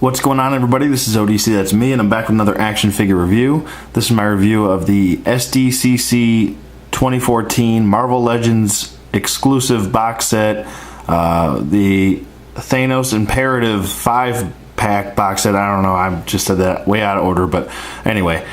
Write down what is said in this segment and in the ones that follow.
What's going on, everybody? This is ODC, that's me, and I'm back with another action figure review. This is my review of the SDCC 2014 Marvel Legends exclusive box set, the Thanos Imperative 5-pack box set. I don't know, I just said that way out of order, but anyway,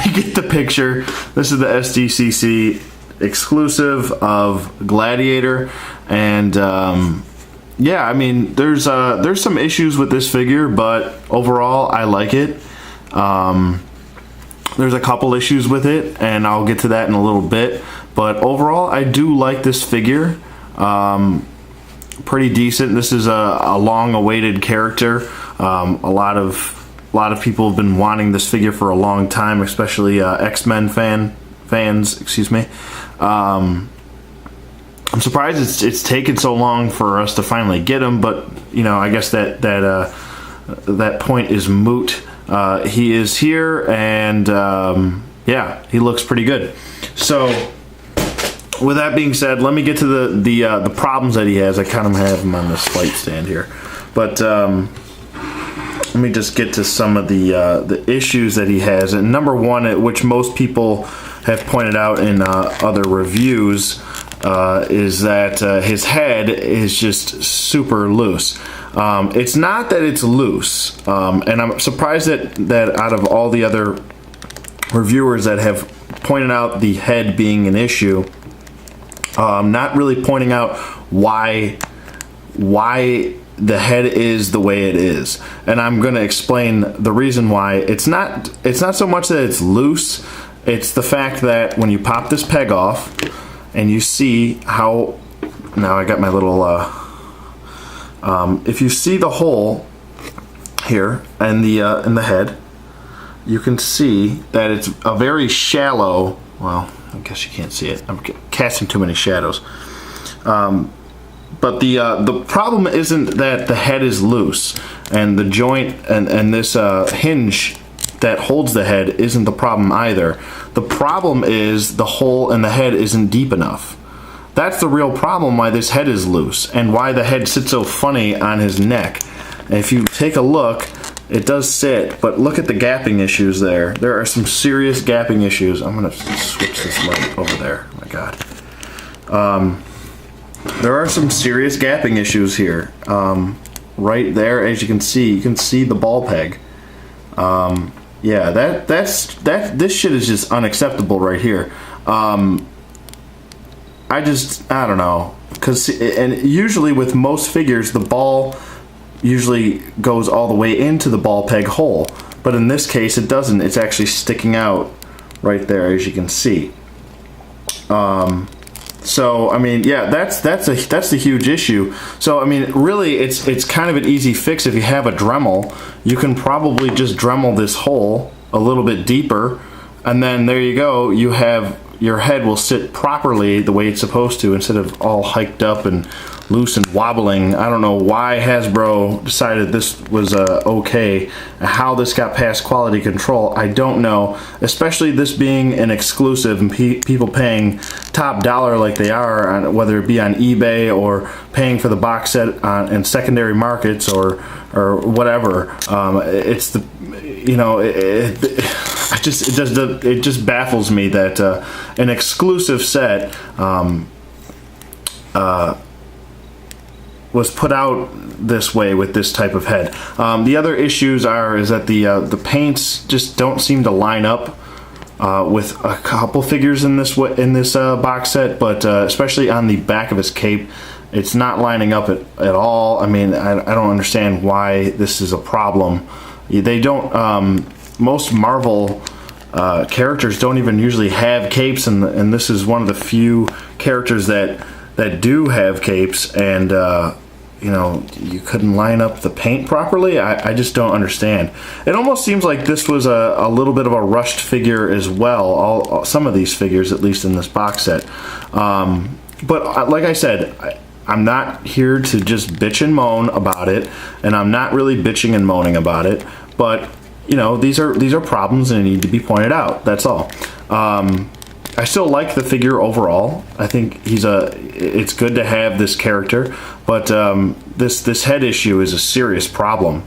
you get the picture. This is the SDCC exclusive of Gladiator, and yeah, I mean, there's some issues with this figure, but overall, I like it. There's a couple issues with it, and I'll get to that in a little bit. But overall, I do like this figure. Pretty decent. This is a long-awaited character. A lot of people have been wanting this figure for a long time, especially X-Men fans. Excuse me. I'm surprised it's taken so long for us to finally get him, but you know, I guess that point is moot. He is here, and yeah, he looks pretty good. So, with that being said, let me get to the problems that he has. I kind of have him on this light stand here, but let me just get to some of the issues that he has. And number one, which most people have pointed out in other reviews, is that his head is just super loose. It's not that it's loose, and I'm surprised that out of all the other reviewers that have pointed out the head being an issue, not really pointing out why the head is the way it is. And I'm going to explain the reason why. It's not so much that it's loose, it's the fact that when you pop this peg off, and you see how, now I got my little, if you see the hole here in the head, you can see that it's a very shallow, well, I guess you can't see it, I'm casting too many shadows. But the problem isn't that the head is loose, and the joint and this hinge that holds the head isn't the problem either. The problem is the hole in the head isn't deep enough. That's the real problem why this head is loose, and why the head sits so funny on his neck. And if you take a look, it does sit, but look at the gapping issues there. There are some serious gapping issues. I'm going to switch this light over there. Oh my God. There are some serious gapping issues here. Right there, as you can see the ball peg. Yeah, this shit is just unacceptable right here. I don't know, and usually with most figures, the ball usually goes all the way into the ball peg hole, but in this case, it doesn't. It's actually sticking out right there, as you can see. So I mean, yeah, that's the huge issue. So I mean, really, it's kind of an easy fix. If you have a Dremel, you can probably just Dremel this hole a little bit deeper, and then there you go. You have, your head will sit properly the way it's supposed to, instead of all hiked up and loose and wobbling. I don't know why Hasbro decided this was okay. How this got past quality control, I don't know. Especially this being an exclusive and people paying top dollar like they are, whether it be on eBay or paying for the box set in secondary markets or whatever. It's the, you know, it just baffles me that an exclusive set was put out this way with this type of head. The other issues is that the paints just don't seem to line up with a couple figures in this box set, but especially on the back of his cape, it's not lining up at all. I mean, I don't understand why this is a problem. They don't. Most Marvel characters don't even usually have capes, and this is one of the few characters that do have capes, and you know, you couldn't line up the paint properly. I just don't understand. It almost seems like this was a little bit of a rushed figure as well. Some of these figures, at least in this box set. But like I said, I'm not here to just bitch and moan about it, and I'm not really bitching and moaning about it. But you know, these are problems and they need to be pointed out. That's all. I still like the figure overall. I think it's good to have this character, but this head issue is a serious problem.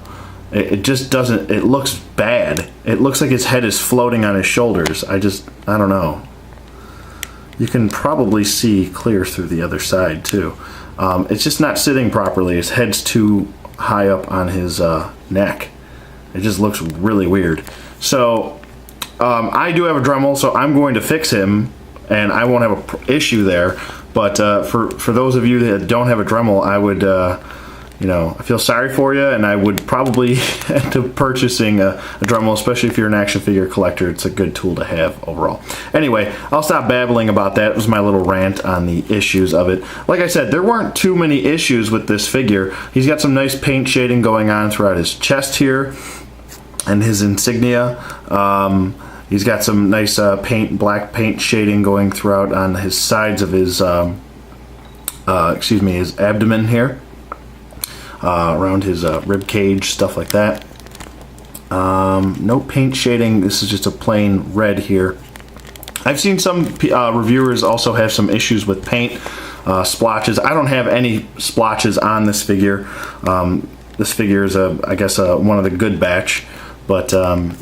It just doesn't, it looks bad. It looks like his head is floating on his shoulders. I don't know. You can probably see clear through the other side too. It's just not sitting properly. His head's too high up on his neck. It just looks really weird. So I do have a Dremel, so I'm going to fix him, and I won't have an issue there. But for those of you that don't have a Dremel, I would, you know, I feel sorry for you, and I would probably end up purchasing a Dremel, especially if you're an action figure collector. It's a good tool to have overall. Anyway, I'll stop babbling about that. It was my little rant on the issues of it. Like I said, there weren't too many issues with this figure. He's got some nice paint shading going on throughout his chest here and his insignia. He's got some nice black paint shading going throughout on his sides of his, his abdomen here. Around his rib cage, stuff like that. No paint shading. This is just a plain red here. I've seen some reviewers also have some issues with paint splotches. I don't have any splotches on this figure. This figure is, I guess, one of the good batch. But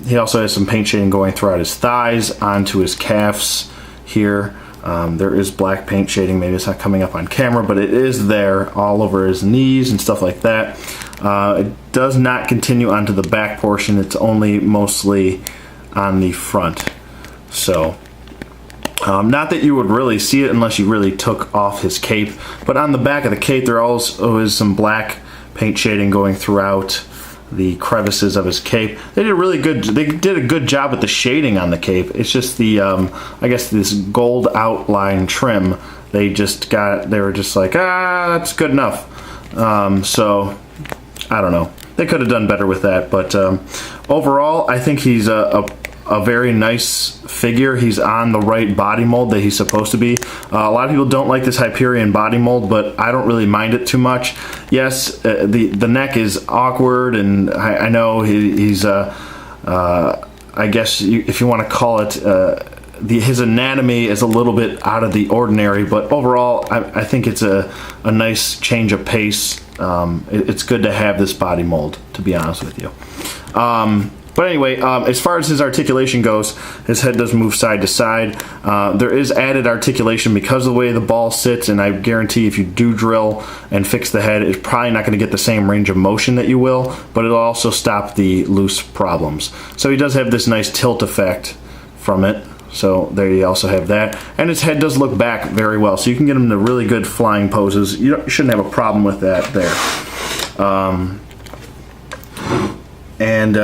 he also has some paint shading going throughout his thighs, onto his calves here. There is black paint shading. Maybe it's not coming up on camera, but it is there all over his knees and stuff like that. It does not continue onto the back portion. It's only mostly on the front. So, not that you would really see it unless you really took off his cape, but on the back of the cape there also is some black paint shading going throughout the crevices of his cape. They did a good job with the shading on the cape. It's just the I guess this gold outline trim, they were just like, that's good enough. So I don't know, they could have done better with that, but overall I think he's a very nice figure. He's on the right body mold that he's supposed to be. A lot of people don't like this Hyperion body mold, but I don't really mind it too much. Yes, the neck is awkward, and I know he's I guess if you want to call it, his anatomy is a little bit out of the ordinary, but overall I think it's a nice change of pace. It's good to have this body mold, to be honest with you. But anyway, as far as his articulation goes, his head does move side to side. There is added articulation because of the way the ball sits, and I guarantee if you do drill and fix the head, it's probably not going to get the same range of motion that you will, but it'll also stop the loose problems. So he does have this nice tilt effect from it. So there you also have that. And his head does look back very well, so you can get him to really good flying poses. You shouldn't have a problem with that there. And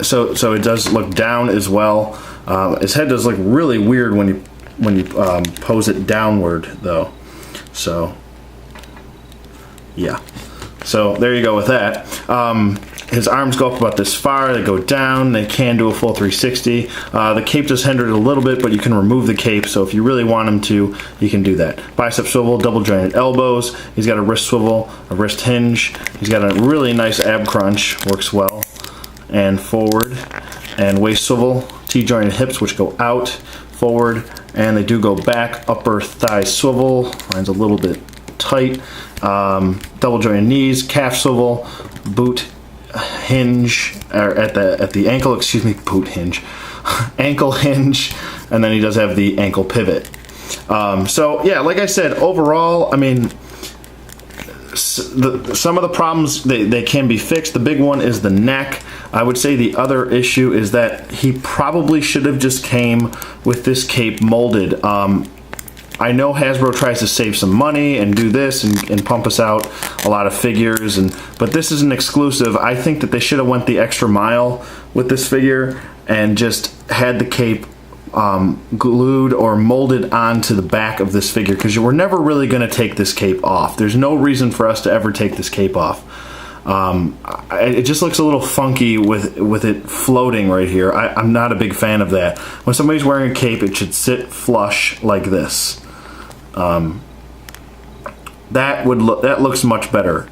so it does look down as well. His head does look really weird when you pose it downward, though. So yeah. So there you go with that. His arms go up about this far. They go down. They can do a full 360. The cape does hinder it a little bit, but you can remove the cape. So if you really want him to, you can do that. Bicep swivel, double jointed elbows. He's got a wrist swivel, a wrist hinge. He's got a really nice ab crunch. Works well. And forward, and waist swivel, T-jointed hips which go out, forward, and they do go back. Upper thigh swivel, mine's a little bit tight. Double jointed knees, calf swivel, boot hinge, or at the ankle, boot hinge, ankle hinge, and then he does have the ankle pivot. So yeah, like I said, overall, I mean, some of the problems they can be fixed. The big one is the neck. I would say the other issue is that he probably should have just came with this cape molded. I know Hasbro tries to save some money and do this and pump us out a lot of figures, but this is an exclusive. I think that they should have went the extra mile with this figure and just had the cape glued or molded onto the back of this figure, because we're never really going to take this cape off. There's no reason for us to ever take this cape off. It just looks a little funky with it floating right here. I'm not a big fan of that. When somebody's wearing a cape, it should sit flush like this. That looks much better,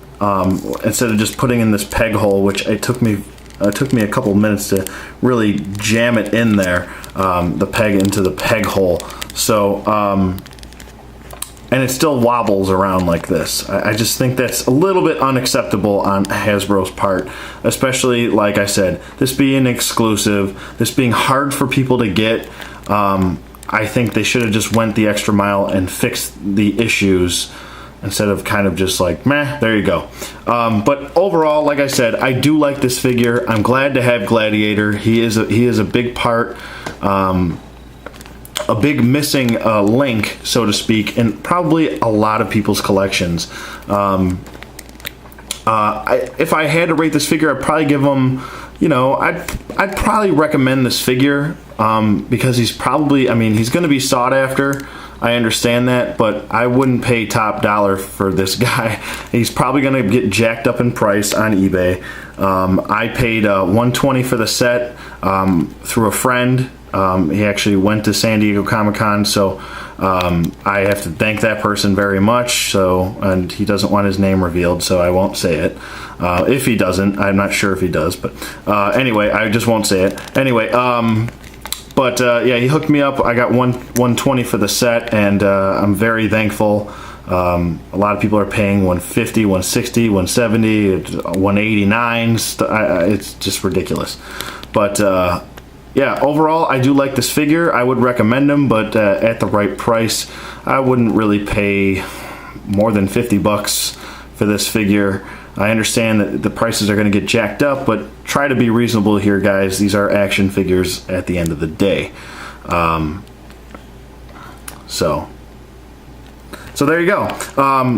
instead of just putting in this peg hole, which it took me a couple minutes to really jam it in there, the peg into the peg hole. So and it still wobbles around like this. I just think that's a little bit unacceptable on Hasbro's part, especially, like I said, this being exclusive, this being hard for people to get. I think they should have just went the extra mile and fixed the issues instead of kind of just like, meh, there you go. But overall, like I said, I do like this figure. I'm glad to have Gladiator. He is a big part, a big missing link, so to speak, in probably a lot of people's collections. If I had to rate this figure, I'd probably give him, you know, I'd probably recommend this figure because he's probably, I mean, he's going to be sought after. I understand that, but I wouldn't pay top dollar for this guy. He's probably going to get jacked up in price on eBay. I paid $120 for the set through a friend. He actually went to San Diego Comic-Con, so I have to thank that person very much. So, and he doesn't want his name revealed, so I won't say it. If he doesn't, I'm not sure if he does, but anyway, I just won't say it. Anyway, yeah, he hooked me up. I got $120 for the set, and I'm very thankful. A lot of people are paying $150, $160, $170, $189. It's just ridiculous. But yeah, overall, I do like this figure. I would recommend him, but at the right price, I wouldn't really pay more than $50 for this figure. I understand that the prices are going to get jacked up, but try to be reasonable here, guys. These are action figures at the end of the day. So there you go.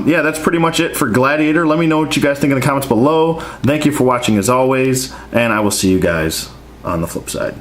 Yeah, that's pretty much it for Gladiator. Let me know what you guys think in the comments below. Thank you for watching as always, and I will see you guys on the flip side.